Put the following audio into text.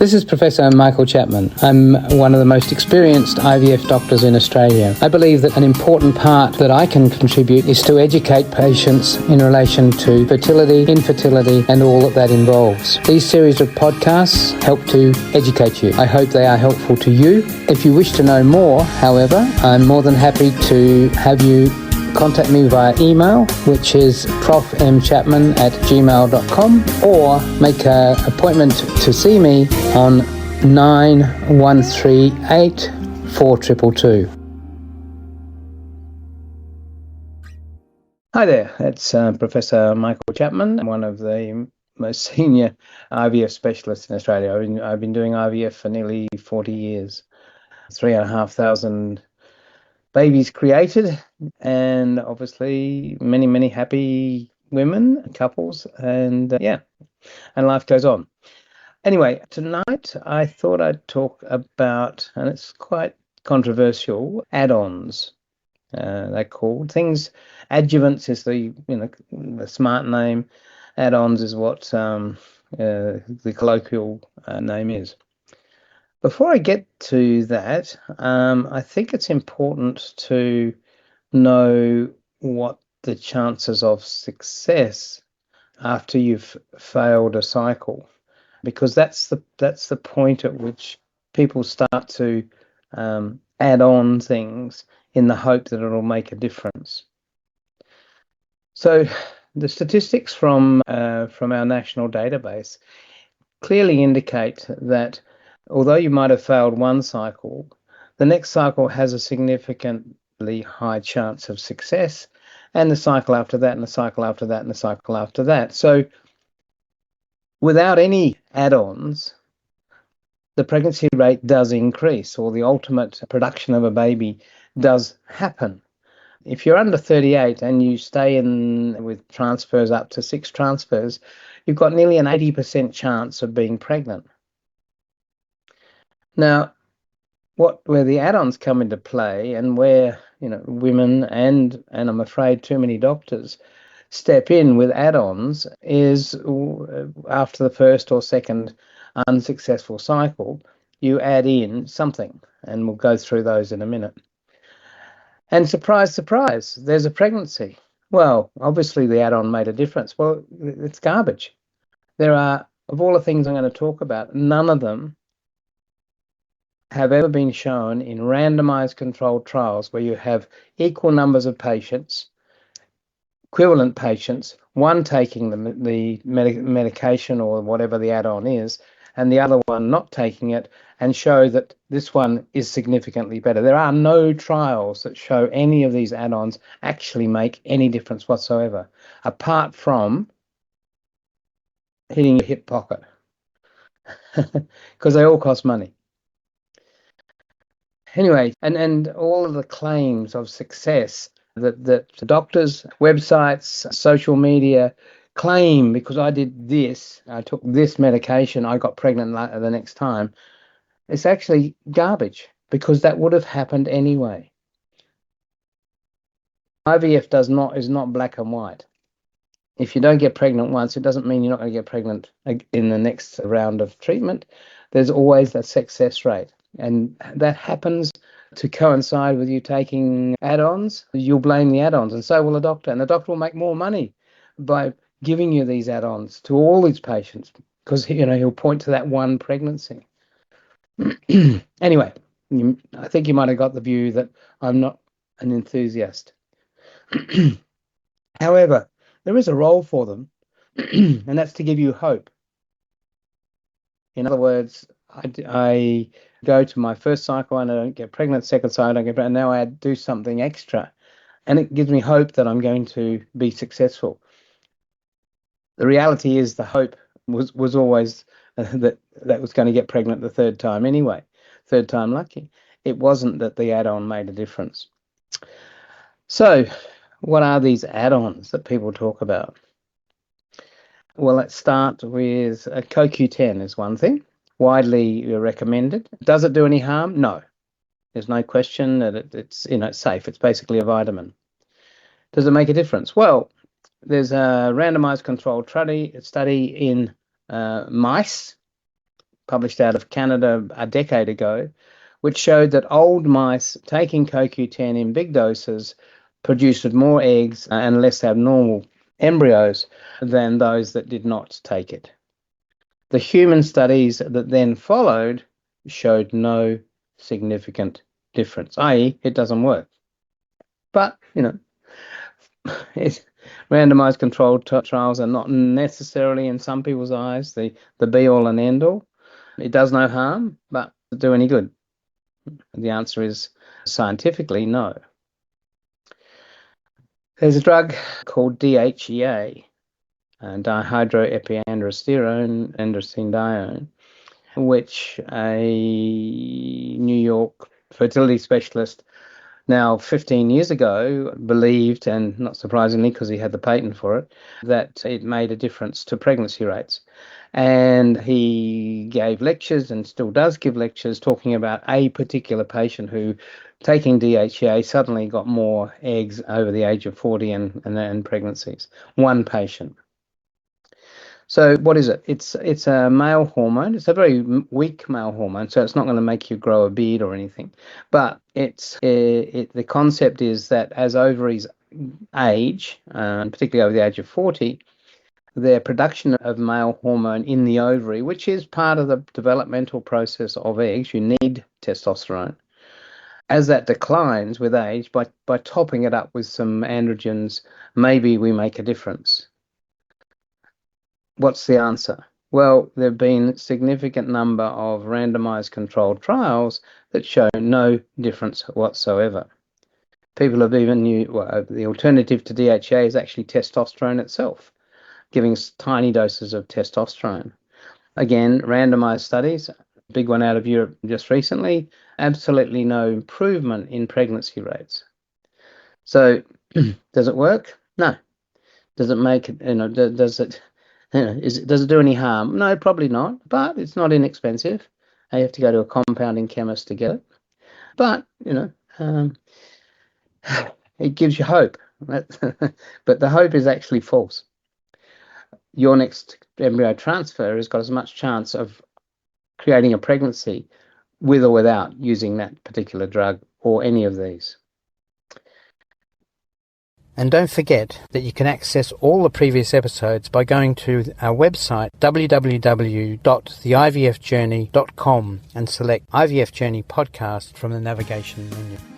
This is Professor Michael Chapman. I'm one of the most experienced IVF doctors in Australia. I believe that an important part that I can contribute is to educate patients in relation to fertility, infertility, and all that involves. These series of podcasts help to educate you. I hope they are helpful to you. If you wish to know more, however, I'm more than happy to have you contact me via email, which is profmchapman@gmail.com, or make an appointment to see me on 9138 4222. Hi there, it's Professor Michael Chapman. I'm one of the most senior IVF specialists in Australia. I've been doing IVF for nearly 40 years, 3,500 babies created, and obviously many happy women, couples, and and life goes on. Anyway, tonight I thought I'd talk about, and it's quite controversial, add-ons. They're called things. Adjuvants is the smart name. Add-ons is what the colloquial name is. Before I get to that, I think it's important to know what the chances of success after you've failed a cycle, because that's the point at which people start to add on things in the hope that it'll make a difference. So the statistics from our national database clearly indicate that although you might have failed one cycle, the next cycle has a significantly high chance of success, and the cycle after that, and the cycle after that, and the cycle after that. So without any add-ons, the pregnancy rate does increase, or the ultimate production of a baby does happen. If you're under 38 and you stay in with transfers up to 6 transfers, you've got nearly an 80% chance of being pregnant. Now, where the add-ons come into play, and where women and I'm afraid too many doctors step in with add-ons, is after the first or second unsuccessful cycle, you add in something, and we'll go through those in a minute. And surprise, surprise, there's a pregnancy. Well, obviously the add-on made a difference. Well, it's garbage. There are, of all the things I'm going to talk about, none of them have ever been shown in randomized controlled trials where you have equal numbers of patients, equivalent patients, one taking the medication or whatever the add-on is, and the other one not taking it, and show that this one is significantly better. There are no trials that show any of these add-ons actually make any difference whatsoever, apart from hitting your hip pocket, because they all cost money. Anyway, and all of the claims of success that doctors, websites, social media claim, because I did this, I took this medication, I got pregnant the next time, it's actually garbage, because that would have happened anyway. IVF is not black and white. If you don't get pregnant once, it doesn't mean you're not going to get pregnant in the next round of treatment. There's always that success rate. And that happens to coincide with you taking add-ons. You'll blame the add-ons, and so will a doctor. And the doctor will make more money by giving you these add-ons to all these patients, because he'll point to that one pregnancy. Anyway, I think you might have got the view that I'm not an enthusiast. However, there is a role for them, and that's to give you hope. In other words, I go to my first cycle and I don't get pregnant, second cycle I don't get pregnant, and now I do something extra, and it gives me hope that I'm going to be successful. The reality is the hope was always that was going to get pregnant the third time anyway, third time lucky. It wasn't that the add-on made a difference. So what are these add-ons that people talk about? Well, let's start with CoQ10 is one thing, widely recommended. Does it do any harm? No. There's no question that it's safe. It's basically a vitamin. Does it make a difference? Well, there's a randomized controlled study in mice published out of Canada a decade ago, which showed that old mice taking CoQ10 in big doses produced more eggs and less abnormal embryos than those that did not take it. The human studies that then followed showed no significant difference, i.e., it doesn't work. But, randomized controlled trials are not necessarily, in some people's eyes, the be-all and end-all. It does no harm, but does it do any good? The answer is scientifically no. There's a drug called DHEA, dihydroepiandrosterone, which a New York fertility specialist now 15 years ago believed, and not surprisingly because he had the patent for it, that it made a difference to pregnancy rates. And he gave lectures and still does give lectures talking about a particular patient who, taking DHEA, suddenly got more eggs over the age of 40 and pregnancies. One patient. So what is it? It's a male hormone. It's a very weak male hormone, so it's not going to make you grow a beard or anything. But the concept is that as ovaries age, particularly over the age of 40, their production of male hormone in the ovary, which is part of the developmental process of eggs, you need testosterone. As that declines with age, by topping it up with some androgens, maybe we make a difference. What's the answer? Well, there have been a significant number of randomized controlled trials that show no difference whatsoever. People have even the alternative to DHEA is actually testosterone itself, giving tiny doses of testosterone. Again, randomized studies, big one out of Europe just recently, absolutely no improvement in pregnancy rates. So, does it work? No. Does it make it, does it do any harm? No, probably not, but it's not inexpensive. You have to go to a compounding chemist to get it. But, it gives you hope. But the hope is actually false. Your next embryo transfer has got as much chance of creating a pregnancy with or without using that particular drug or any of these. And don't forget that you can access all the previous episodes by going to our website www.theivfjourney.com and select IVF Journey podcast from the navigation menu.